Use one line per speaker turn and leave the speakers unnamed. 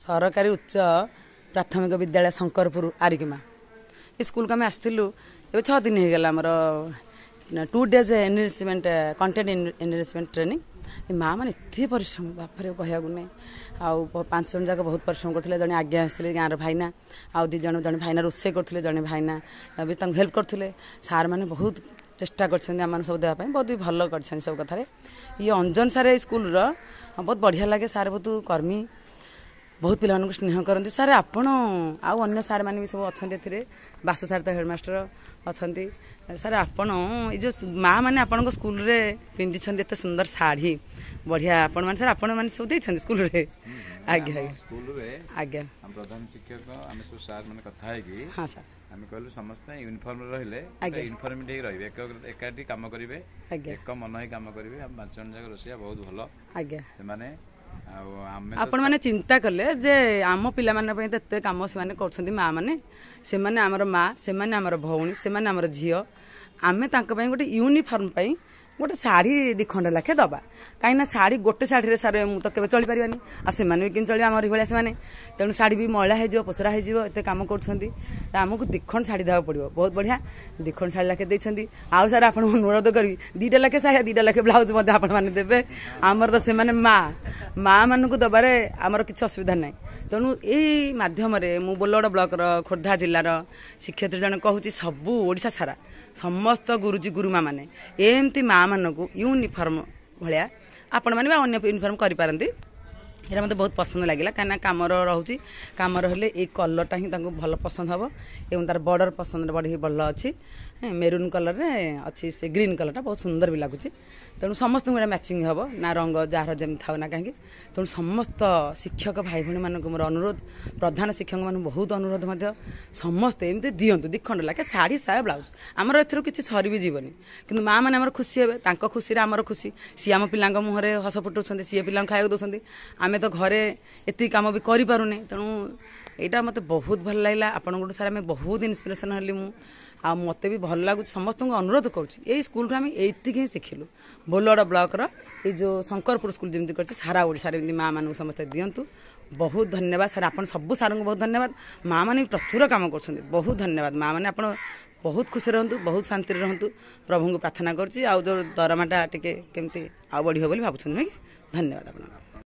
सरकारी उच्च प्राथमिक विद्यालय शंकरपुर आरिकिमा स्कूल को आम आसलु ए 6 दिन हो गला आमर 2 days enrichment content enrichment training ये माँ मैंने एत परिश्रम बापरे कहू नहीं आउ 5 जन जाक बहुत परिश्रम करते जड़े आज्ञा आसते गाँव भाईना आउ 2 जन जड़े भाईना रोषे करते जड़े भाईना भी हेल्प करते सार मैंने बहुत चेष्टा कर सब देवाई बहुत भी भल कर सब कथार ये अंजन सारे स्कूल बहुत बढ़िया लगे सार बहुत कर्मी बहुत पिला स्नेह करती सार आपण आउ अन्य सार मैंने भी सब अच्छा बासु सार तो हेडमास्टर अच्छा सार आपण ये जो माँ मैंने आपण स्कूल रे पिंधि एत सुंदर शाढ़ी बढ़िया आपण मैंने सार आपण मैंने सब देते स्कूल रे आज्ञा आज्ञा
प्रधान शिक्षक आम सब सार मैंने कथा है
हाँ सर
आम कहलु समस्ते यूनिफॉर्म रहिले यूनिफॉर्मिटी रही एकाठी काम करेंगे एक मन ही काम करेंगे 5 जन जाक रोसिया बहुत भल
आज्ञा
से
आपण मैंने चिंता कले जे आम पिला एत कम से कर माँ मैंने से आमर माँ से आमर भौणी से आमर झी आम गोटे यूनिफॉर्म गोटे शाढ़ी 2 खंड लाखे दबा कहीं शाढ़ी गोटे शाढ़ी सार मुझे केवे चली पारानी आसे कि चलिए आम भाई से तेणु शाढ़ी भी मैला हो पोसरा होत कम करमको 2 खंड शाढ़ी देवा पड़ो बहुत बढ़िया 2 खंड शाढ़ी लाखे देते आउ सार आप अनुरोध करी 2टा लाखे साया 2टा लाखे ब्लाउज आपे आमर तो से माँ मानक दबारे आमर किसी असुविधा ना तेणु यही मध्यम मु बोलगड़ ब्लॉक खोर्धा जिलार शिक्षयित्री जन कहूँ सबू ओडिशा सारा समस्त गुरुजी गुरुमा माने एमती माँ मानक यूनिफॉर्म भाया आपण मैंने अन्य यूनिफॉर्म करें ये मत बहुत पसंद लगे कहीं कम रोचे कम रे ये कलरटा ही भल पसंद हम एवं तार बॉर्डर पसंद बढ़ी भल अच्छी मेरून कलर रे अच्छी से ग्रीन कलरटा बहुत सुंदर भी लगुच तेणु समस्त मैचिंग हम ना रंग जार जमी था ना कहीं तेणु समस्त शिक्षक भाई भाई मानक मोर अनुरोध प्रधान शिक्षक मान बहुत अनुरोध समस्ते एमती दिंतु 2 खंड लाखे शाढ़ी साया ब्लाउज आमर एथर किसी सरी भी जीवनी कि माँ मैंने आम खुशी हे खुशी आमर खुशी सी आम पिला मुहर हस फुटाऊँ सी पिला खाया दौरान आम तो घरे एति कम भी करें तेणु यहाँ मत बहुत भल लगे आपण सारे आम बहुत इन्स्पिरेसन हली आ मत भी भल लगुच समस्त अनुरोध करुँच स्कूल आम ये शिखिलु बोलगड़ ब्लॉक ये जो शंकरपुर स्कूल जमी कर सारा ओडिशा माँ मान समस्त दिंतु बहुत धन्यवाद सार आप सब सार को बहुत धन्यवाद माँ मैंने प्रचुर कम कर बहुत धन्यवाद माँ मैंने आप बहुत खुशी रहतु बहुत शांति रहतु प्रभु को प्रार्थना करुँच जो दरमाटा टी केमती आ बढ़िया भावुँ धन्यवाद आप।